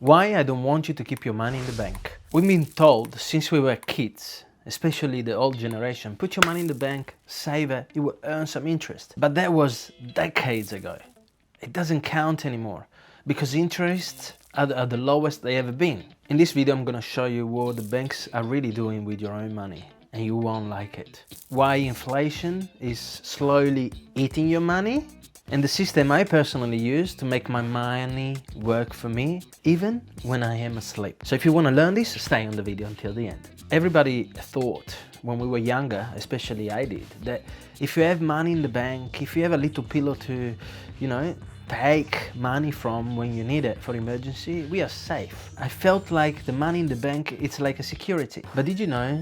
Why I don't want you to keep your money in the bank. We've been told since we were kids, especially the old generation, put your money in the bank, save it, you will earn some interest. But that was decades ago. It doesn't count anymore because interests are the lowest they ever been. In this video, I'm gonna show you what the banks are really doing with your own money, and you won't like it. Why inflation is slowly eating your money, and the system I personally use to make my money work for me, even when I am asleep. So if you want to learn this, stay on the video until the end. Everybody thought when we were younger, especially I did, that if you have money in the bank, if you have a little pillow to, take money from when you need it for emergency, we are safe. I felt like the money in the bank, it's like a security. But did you know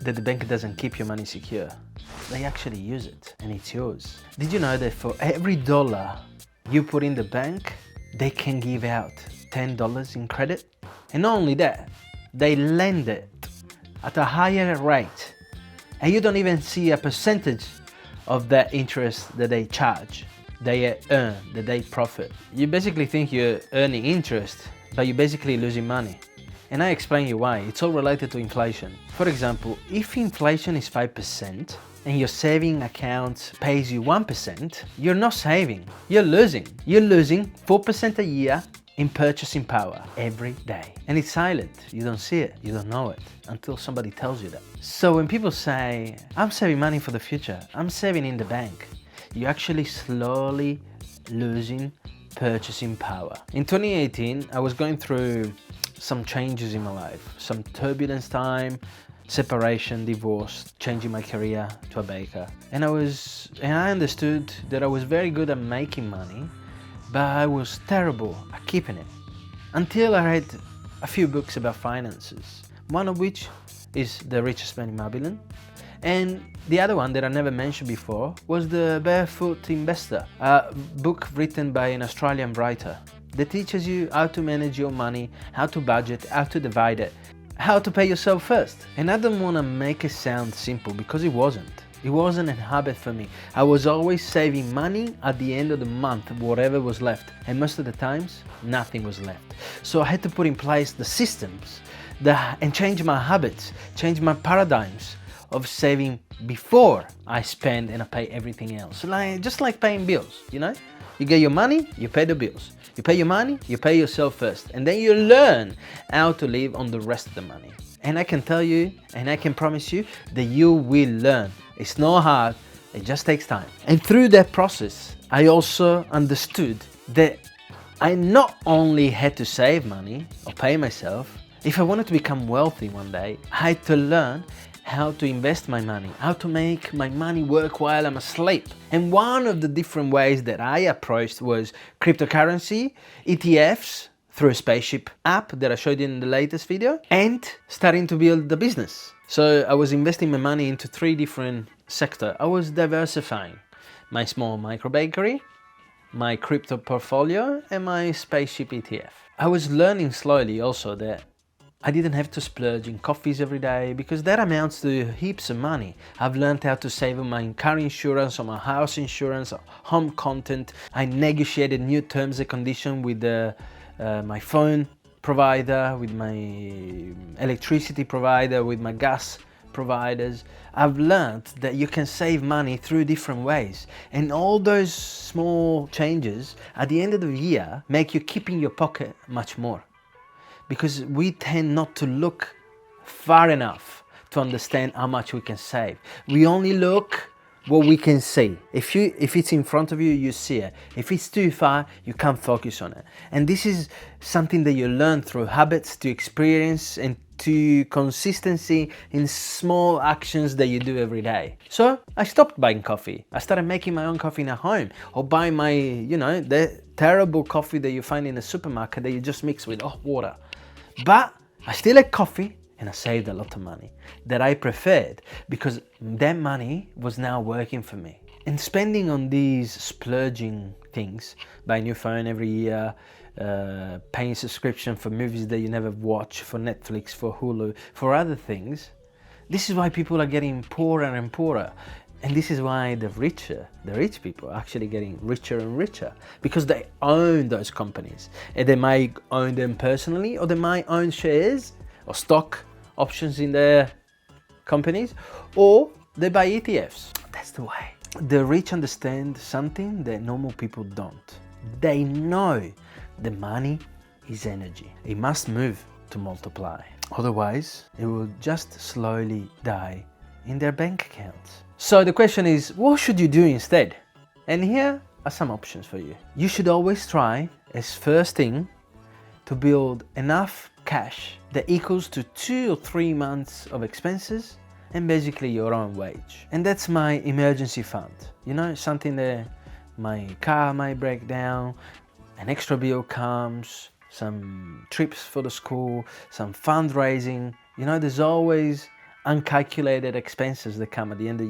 that the bank doesn't keep your money secure? They actually use it and it's yours. Did you know that for every dollar you put in the bank, they can give out $10 in credit? And not only that, they lend it at a higher rate. And you don't even see a percentage of that interest that they charge, they earn, that they profit. You basically think you're earning interest, but you're basically losing money. And I explain you why. It's all related to inflation. For example, if inflation is 5% and your saving account pays you 1%, you're not saving, you're losing. You're losing 4% a year in purchasing power every day. And it's silent, you don't see it, you don't know it until somebody tells you that. So when people say, I'm saving money for the future, I'm saving in the bank, you're actually slowly losing purchasing power. In 2018, I was going through some changes in my life, some turbulence time, separation, divorce, changing my career to a baker. And I understood that I was very good at making money, but I was terrible at keeping it. Until I read a few books about finances, one of which is The Richest Man in Babylon, and the other one that I never mentioned before was The Barefoot Investor, a book written by an Australian writer that teaches you how to manage your money, how to budget, how to divide it, how to pay yourself first. And I don't want to make it sound simple because it wasn't. It wasn't a habit for me. I was always saving money at the end of the month, whatever was left. And most of the times, nothing was left. So I had to put in place the systems and change my habits, change my paradigms of saving before I spend and I pay everything else. Just like paying bills, You get your money, you pay the bills. You pay your money, you pay yourself first. And then you learn how to live on the rest of the money. And I can tell you, and I can promise you, that you will learn. It's not hard, it just takes time. And through that process, I also understood that I not only had to save money or pay myself, if I wanted to become wealthy one day, I had to learn how to invest my money, how to make my money work while I'm asleep. And one of the different ways that I approached was cryptocurrency, ETFs, through a spaceship app that I showed you in the latest video, and starting to build the business. So I was investing my money into 3 different sectors. I was diversifying my small micro bakery, my crypto portfolio, and my spaceship ETF. I was learning slowly also that I didn't have to splurge in coffees every day because that amounts to heaps of money. I've learned how to save on my car insurance, on my house insurance, home content. I negotiated new terms and conditions with my phone provider, with my electricity provider, with my gas providers. I've learned that you can save money through different ways. And all those small changes at the end of the year make you keep in your pocket much more. Because we tend not to look far enough to understand how much we can save. We only look what we can see. If it's in front of you, you see it. If it's too far, you can't focus on it. And this is something that you learn through habits, to experience, and to consistency in small actions that you do every day. So I stopped buying coffee. I started making my own coffee in a home, or buy my, the terrible coffee that you find in a supermarket that you just mix with hot water. But I still had coffee and I saved a lot of money that I preferred because that money was now working for me. And spending on these splurging things, buy a new phone every year, paying subscription for movies that you never watch, for Netflix, for Hulu, for other things, this is why people are getting poorer and poorer. And this is why the rich people are actually getting richer and richer, because they own those companies. And they might own them personally, or they might own shares or stock options in their companies, or they buy ETFs. That's the way. The rich understand something that normal people don't. They know the money is energy. It must move to multiply. Otherwise, it will just slowly die in their bank accounts. So the question is, what should you do instead? And here are some options for you. You should always try, as first thing, to build enough cash that equals to 2 or 3 months of expenses and basically your own wage. And that's my emergency fund. You know, something that my car might break down, an extra bill comes, some trips for the school, some fundraising. You know, there's always uncalculated expenses that come at the end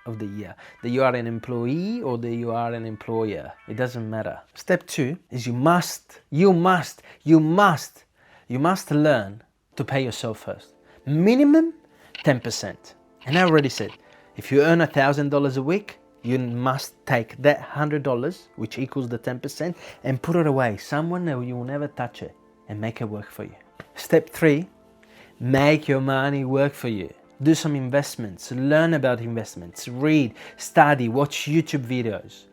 of the year. That you are an employee or that you are an employer. It doesn't matter. Step 2 is you must learn to pay yourself first. Minimum 10%. And I already said, if you earn $1,000 a week, you must take that $100, which equals the 10%, and put it away somewhere where you will never touch it, and make it work for you. Step 3, make your money work for you. Do some investments, learn about investments, read, study, watch YouTube videos.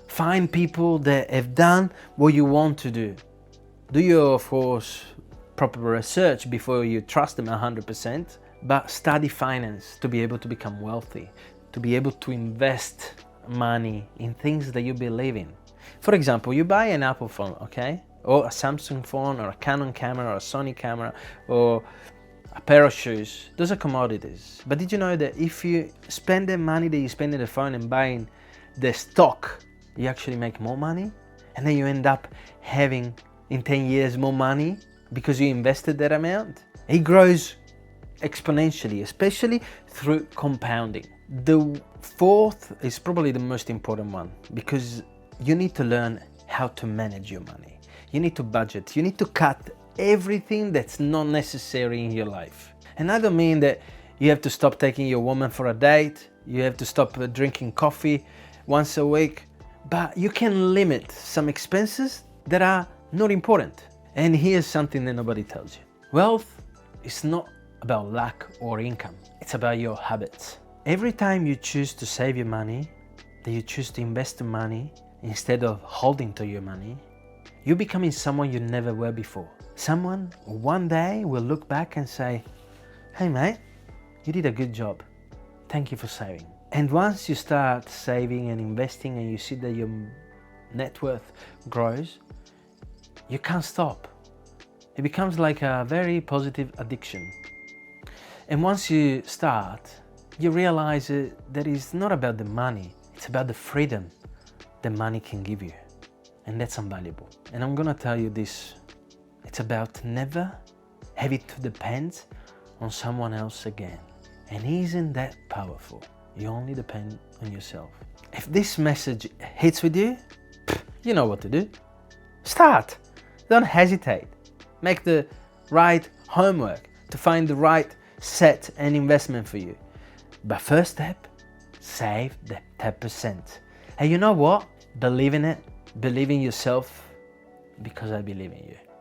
Find people that have done what you want to do. Do your, of course, proper research before you trust them 100%, but study finance to be able to become wealthy, to be able to invest money in things that you believe in. For example, you buy an Apple phone, okay? Or a Samsung phone, or a Canon camera, or a Sony camera, or a pair of shoes. Those are commodities. But did you know that if you spend the money that you spend in the phone and buying the stock, you actually make more money? And then you end up having, in 10 years, more money because you invested that amount? It grows exponentially, especially through compounding. The 4th is probably the most important one, because you need to learn how to manage your money. You need to budget. You need to cut everything that's not necessary in your life. And I don't mean that you have to stop taking your woman for a date, you have to stop drinking coffee once a week, but you can limit some expenses that are not important. And here's something that nobody tells you. Wealth is not about lack or income. It's about your habits. Every time you choose to save your money, that you choose to invest the money instead of holding to your money, you're becoming someone you never were before. Someone who one day will look back and say, hey mate, you did a good job. Thank you for saving. And once you start saving and investing and you see that your net worth grows, you can't stop. It becomes like a very positive addiction. And once you start, you realize that it's not about the money, it's about the freedom that money can give you. And that's invaluable. And I'm gonna tell you this, it's about never having to depend on someone else again. And isn't that powerful? You only depend on yourself. If this message hits with you, you know what to do. Start. Don't hesitate. Make the right homework to find the right set and investment for you. But first step, save the 10%. And you know what? Believe in it. Believe in yourself, because I believe in you.